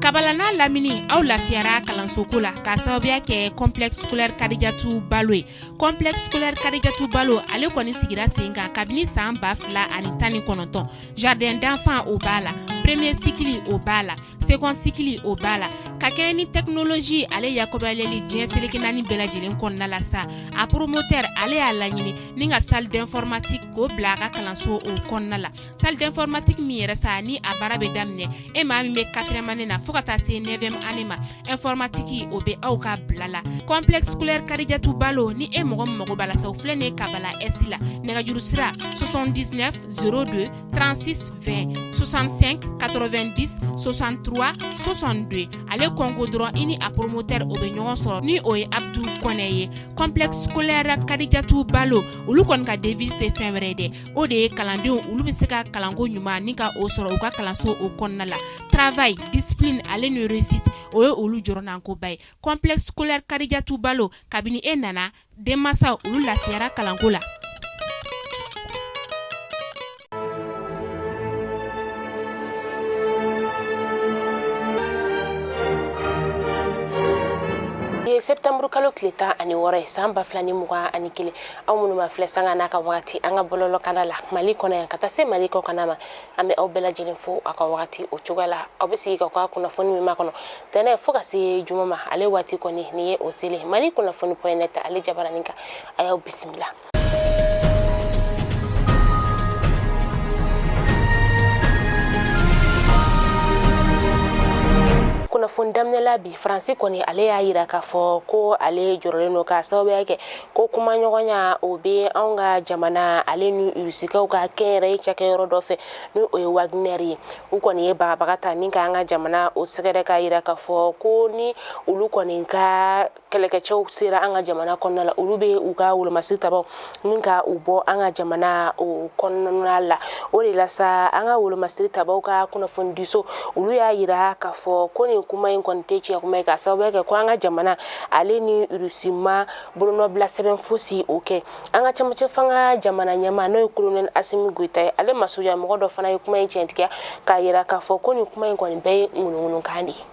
Kabalana lamini aw lafiyara kalanso la ka sababuya kɛ complexe scolaire Kadijatu Balo ye. Complexe scolaire Kadijatu Balo ale kɔni sigira sen kan kabini san 2019. Jardin d'enfants o b'a la, premier cycle o b'a la, second cycle o b'a la. Ka kɛ ni technologie ale yakubayali diɲɛ seleke naani bɛɛ lajɛlen kɔnɔna la sa. A promoteur ale y'a laɲini ni ka salle d'informatique ko bila a ka kalanso o kɔnɔna la. Salle d'informatique min yɛrɛ sa ni a baara bɛ daminɛ e maa min bɛ 4e année na fo ka taa se 9e année ma informatique o bɛ aw ka bila la. Complexe scolaire Kadijatu Balo ni e mɔgɔ mago b'a la sa o filɛ ne Kabala S la nɛgɛjuru sira 79 02 36 20 65 90 63 62 ale kongo dɔrɔn ini a promoteur o bɛ ɲɔgɔn sɔrɔ ni o ye Abdou Koné ye. Complexe scolaire Kadijatu Balo olu kɔni ka devise tɛ fɛn wɛrɛ dɛ o de ye kalandenw olu bɛ se ka kalanko ɲuman ni ka o sɔrɔ u ka kalanso o kɔnɔna la. Travail, discipline, ale ni réussite o ye olu jɔrɔnanko ba ye. Complexe scolaire Kadijatu Balo kabini e nana denmansaw olu lafiyara kalanko la. Septembre kalo tile 16 san 2021 aw minnu ma filɛ sanga n'a ka wagati an ka bɔlɔlɔ kana la Mali kɔnɔ yan ka taa se Mali kɔ kana ma an bɛ aw bɛɛ lajɛlen fo a ka wagati o cogoya la aw bɛ sigi ka kunnafoni min ma kɔnɔ tɛnɛ fo ka se juma ma ale waati kɔni ni ye o sele Malikunafoni.net ale jabaranin kan a y'aw bisimila. Kunnafoni daminɛla bi Français kɔni ale y'a yira k'a fɔ ko ale jɔrɔlen no ka sababuya kɛ ko kuma ɲɔgɔnya o bɛ anw ka jamana ale ni Rusikaw ka kɛnyɛrɛye cakɛyɔrɔ dɔ fɛ ni o ye Wagner ye u kɔni ye bagabaga ta ni ka an ka jamana o sɛgɛrɛ ka yira k'a fɔ ko ni olu kɔni ka kɛlɛkɛcɛw sera an ka jamana kɔnɔna la olu bɛ u ka wolomasiri tabaw ni ka u bɔ an ka jamana o kɔnɔna la o de la sa an ka wolomasiri tabaw ka kunnafoni diso olu y'a yira k'a fɔ ko ni kuma in kɔni tɛ tiɲɛ kuma ye ka sababu kɛ ko an ka jamana ale ni Rusi ma bolonɔbila sɛbɛn fosi o kɛ an ka cɛmancɛ fanga jamana ɲɛmaa n'o ye colonel Asimi Goita ye ale masurunya mɔgɔ dɔ fana ye kuma in tiɲɛtigiya k'a yira k'a fɔ ko ni kuma in kɔni bɛɛ ye ŋunuŋunukan de ye.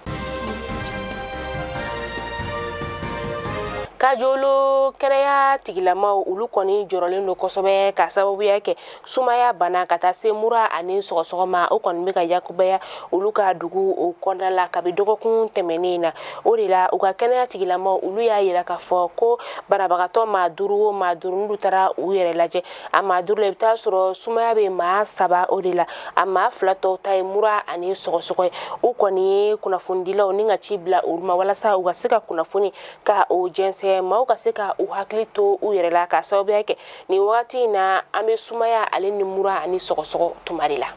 Kajolo kɛnɛya tigilamaw olu kɔni jɔrɔlen do kosɛbɛ ka sababuya kɛ sumaya bana ka taa se mura ani sɔgɔsɔgɔ ma o kɔni bɛ ka yakubaya olu ka dugu o kɔnɔna la kabi dɔgɔkun tɛmɛnen na o de la u ka kɛnɛya tigilamaw olu y'a yira k'a fɔ ko banabagatɔ maa duuru o maa duuru n'olu taara u yɛrɛ lajɛ a maa duuru la i bɛ taa sɔrɔ sumaya bɛ maa 3 o de la a maa 2 tɔw ta ye mura ani sɔgɔsɔgɔ ye u kɔni ye kunnafonidilaw ni ka ci bila olu ma walasa u ka se ka kunnafoni ka o jɛnsɛn maaw ka se ka u hakili to u yɛrɛ la ka sababuya kɛ ni wagati in na an bɛ sumaya ale ni mura ani sɔgɔsɔgɔ tuma de la.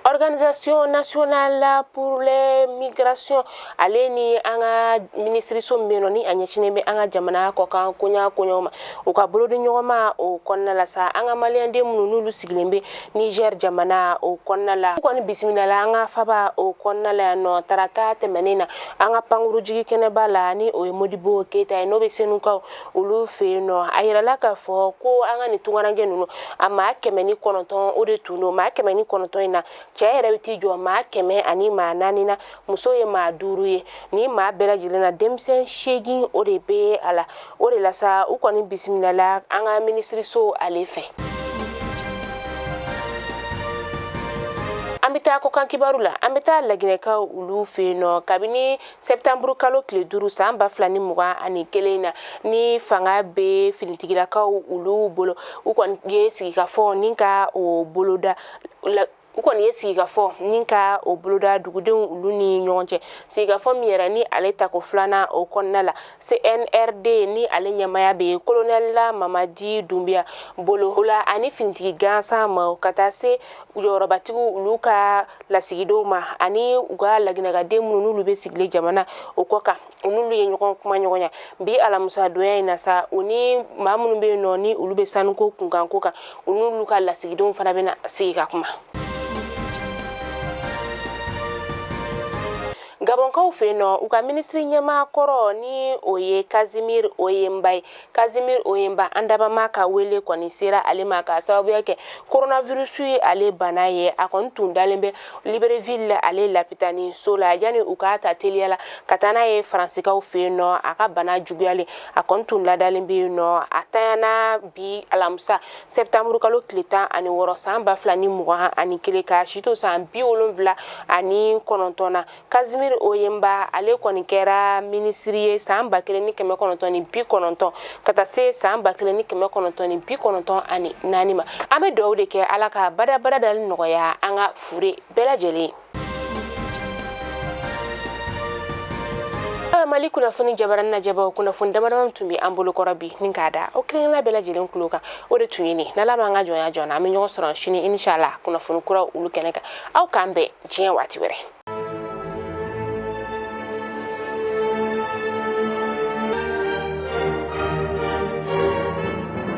Organisation nationale pour les migrations ale ni an ka ministriso min bɛ yen nɔ ni a ɲɛsinnen bɛ an ka jamana kɔkan koɲaw ma u ka bolodi ɲɔgɔn ma o kɔnɔna la sa an ka maliyɛnden minnu n'olu sigilen bɛ Niger jamana o kɔnɔna la u kɔni bisimilala an ka faba o kɔnɔna la yan nɔ tarata tɛmɛnen na an ka pankurujigi kɛnɛba la ni o ye Modibo Keita ye n'o bɛ Senukaw olu fɛ yen nɔ a yirala k'a fɔ ko an ka nin tungaranke ninnu a maa 109 o de tun don maa 109 in na cɛ yɛrɛ bɛ t'i jɔ maa 100 ani maa 4 na muso ye maa 5 ye ni maa bɛɛ lajɛlen na denmisɛn 8 o de bɛ a la o de la sa u kɔni bisimilala an ka ministriso ale fɛ. An bɛ taa kɔkan kibaru la an bɛ taa Laginɛkaw olu fɛ yen nɔ kabini Septembre kalo tile 5 san 2021 na ni fanga bɛ finitigilakaw olu bolo u kɔni ye sigikafɔ ni ka o boloda u kɔni ye sigikafɔ ni ka o boloda dugudenw olu ni ɲɔgɔn cɛ sigikafɔ min yɛrɛ ni ale tako 2nan o kɔnɔna la CNRD ni ale ɲɛmaya bɛ colonel Mamadi Dunbiya bolo o la ani finitigi gansan ma ka taa se jɔyɔrɔbatigiw olu ka lasigidenw ma ani u ka laginɛkaden minnu n'olu bɛ sigilen jamana o kɔ kan u n'olu ye ɲɔgɔn kuma ɲɔgɔnya bi alamisa donya in na sa u ni maa minnu bɛ yen nɔ ni olu bɛ sanuko kunkanko kan u n'olu ka lasigidenw fana bɛna sigi ka kuma. Gabonkaw fe no u ka ministre ɲɛma kɔrɔ ni o ye Kazimir Oyemba ye. Kazimir Oyemba an dabama ka wele kɔni sera ale ma ka sababuya kɛ coronavirus ye ale bana ye. A kɔni tun dalen bɛ Libreville ale lapitani so la yani u ka ta teliya la ka taa n'a ye Françaisikaw fe no a ka bana juguyalen a kɔni tun ladalen bɛ no a tayana bi alamisa Septembre kalo tile 16 san 2021 ka sito san 79 na. Kazimir Oyemba ale kɔni kɛra ministre ye san 1990 ka taa se san 1994 ma. An bɛ dugawu de kɛ Ala ka badabada dali nɔgɔya an ka fure bɛɛ lajɛlen. Malikunafoni jabaran na jabaw kunnafoni damadama tun bɛ an bolo kɔrɔ bi nin k'a da o kelenkelenna bɛɛ lajɛlen tulo kan o de tun ye nin n'Ala m'an ka jɔnya jɔn na an bɛ ɲɔgɔn sɔrɔ sini inshallah kunnafoni kura olu kɛnɛ kan aw k'an bɛn diɲɛ waati wɛrɛ.